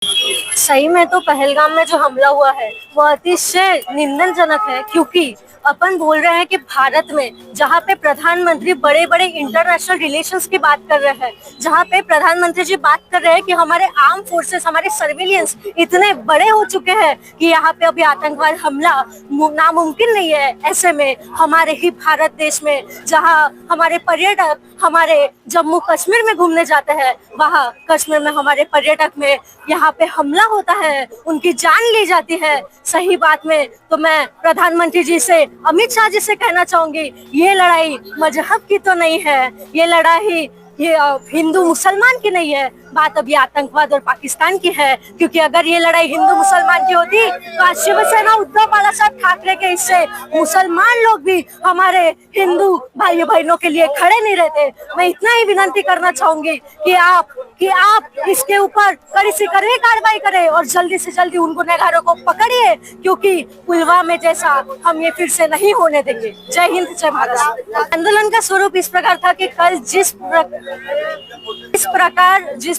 सही में तो पहलगाम में जो हमला हुआ है वो अतिशय निंदनजनक है, क्योंकि अपन बोल रहे हैं कि भारत में जहाँ पे प्रधानमंत्री बड़े बड़े इंटरनेशनल रिलेशंस की बात कर रहे हैं, जहाँ पे प्रधानमंत्री जी बात कर रहे हैं कि हमारे आर्म फोर्सेस, हमारे सर्विलियंस इतने बड़े हो चुके हैं कि यहाँ पे अभी आतंकवाद हमला नामुमकिन नहीं है। ऐसे में हमारे ही भारत देश में जहाँ हमारे पर्यटक हमारे जम्मू कश्मीर में घूमने जाते हैं, वहाँ कश्मीर में हमारे पर्यटक में यहाँ पे हमला होता है, उनकी जान ली जाती है। सही बात में तो मैं प्रधानमंत्री जी से, अमित शाह जी से कहना चाहूंगी, ये लड़ाई मजहब की तो नहीं है, ये लड़ाई ये हिंदू मुसलमान की नहीं है, बात अभी आतंकवाद और पाकिस्तान की है। क्योंकि अगर ये लड़ाई हिंदू मुसलमान की होती तो आज शिवसेना उद्धव बालासाहेब ठाकरे के इससे मुसलमान लोग भी हमारे हिंदू भाई बहनों के लिए खड़े नहीं रहते। मैं इतना ही विनती करना चाहूंगी कि आप इसके ऊपर कड़ी से कड़ी कार्रवाई करें और जल्दी से जल्दी उन गुनहगारों को पकड़िए, क्योंकि पुलवामा जैसा हम ये फिर से नहीं होने देंगे। जय हिंद, जय भारत। आंदोलन का स्वरूप इस प्रकार था कि कल जिस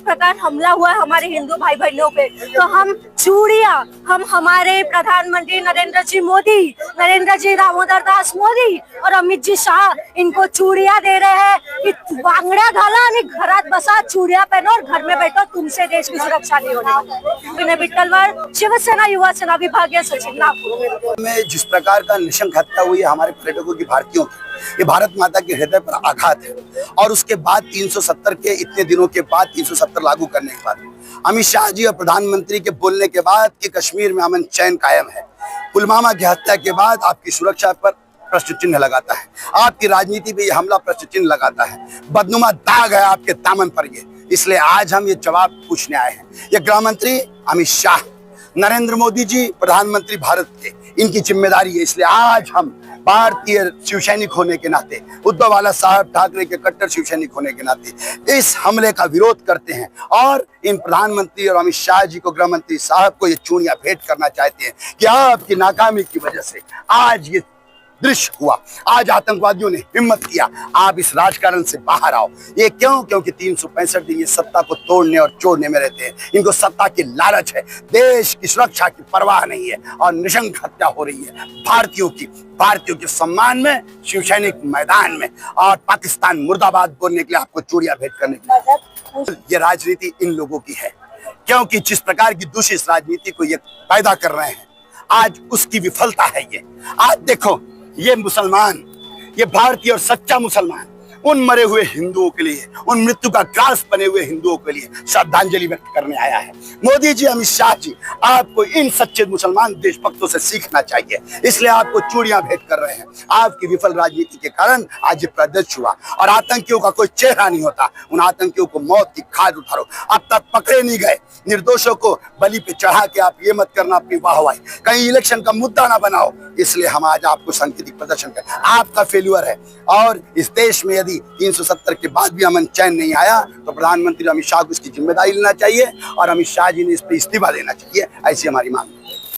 प्रकार हमला हुआ हमारे हिंदू भाई बहनों पे, तो हम चूड़ियां, हम हमारे प्रधानमंत्री नरेंद्र जी मोदी, नरेंद्र जी दामोदर दास मोदी और अमित जी शाह इनको चूड़ियां दे रहे हैं कि बांगड्या घाला आणि घरात बसा, चूड़ियां पहनो और घर में बैठो, तुमसे देश की सुरक्षा नहीं होने। विनय विट्ठलवार, शिवसेना युवा सेना विभागीय सचिव, नागपुर। में जिस प्रकार का निशंक हत्या हुई है हमारे पर्यटकों की, भारतीयों की, ये भारत माता के हृदय पर आघात है। और उसके बाद 370 के इतने दिनों के बाद 370 लागू करने के बाद अमित शाह जी और प्रधानमंत्री के बोलने के बाद कि कश्मीर में अमन चैन कायम है, पुलवामा की हत्या के बाद आपकी सुरक्षा पर प्रश्न चिन्ह लगाता है, आपकी राजनीति पे ये हमला प्रश्न चिन्ह लगाता है, बदनुमा दाग है आपके दामन पर ये। इसलिए आज हम ये जवाब पूछने आए हैं। ये गृह मंत्री अमित शाह, नरेंद्र मोदी जी प्रधानमंत्री भारत के, इनकी जिम्मेदारी है। इसलिए आज हम भारतीय शिव सैनिक होने के नाते, उद्धव बाला साहब ठाकरे के कट्टर शिव सैनिक होने के नाते इस हमले का विरोध करते हैं और इन प्रधानमंत्री और अमित शाह जी को, गृह मंत्री साहब को ये चूड़ियां भेंट करना चाहते हैं कि आपकी नाकामी की वजह से आज ये दृश्य हुआ। आज आतंकवादियों ने हिम्मत किया, आप इस राजकारण से बाहर आओ। ये क्यों? क्योंकि 365 दिन ये सत्ता को तोड़ने और चोड़ने में रहते हैं। इनको सत्ता की लालच है, देश की सुरक्षा की परवाह नहीं है और निशंक हत्या हो रही है भारतीयों के सम्मान में, शिव सैनिक मैदान में, और पाकिस्तान मुर्दाबाद बोलने के लिए आपको चूड़ियां भेंट करने के लिए। ये राजनीति इन लोगों की है, क्योंकि जिस प्रकार की दूषित राजनीति को ये पैदा कर रहे हैं, आज उसकी विफलता है ये। आज देखो, ये मुसलमान, ये भारतीय और सच्चा मुसलमान उन मरे हुए हिंदुओं के लिए, उन मृत्यु का ग्रास बने हुए हिंदुओं के लिए श्रद्धांजलि व्यक्त करने आया है। मोदी जी, अमित शाह जी, आपको इन सच्चे मुसलमान देशभक्तों से सीखना चाहिए। इसलिए आपको चूड़ियां भेंट कर रहे हैं। आपकी विफल राजनीति के कारण आज ये प्रदर्शन हुआ और आतंकियों का कोई चेहरा नहीं होता। उन आतंकियों को मौत की खाद उतारो। अब तक पकड़े नहीं गए, निर्दोषों को बलि पे चढ़ा के आप ये मत करना अपनी वाहवाही, कहीं इलेक्शन का मुद्दा ना बनाओ। इसलिए हम आज आपको सांकेतिक प्रदर्शन कर, आपका फेल्यूर है। और इस देश में यदि 370 के बाद भी अमन चैन नहीं आया तो प्रधानमंत्री अमित शाह को इसकी जिम्मेदारी लेना चाहिए और अमित शाह जी ने इस पर इस्तीफा देना चाहिए। ऐसी हमारी मांग है।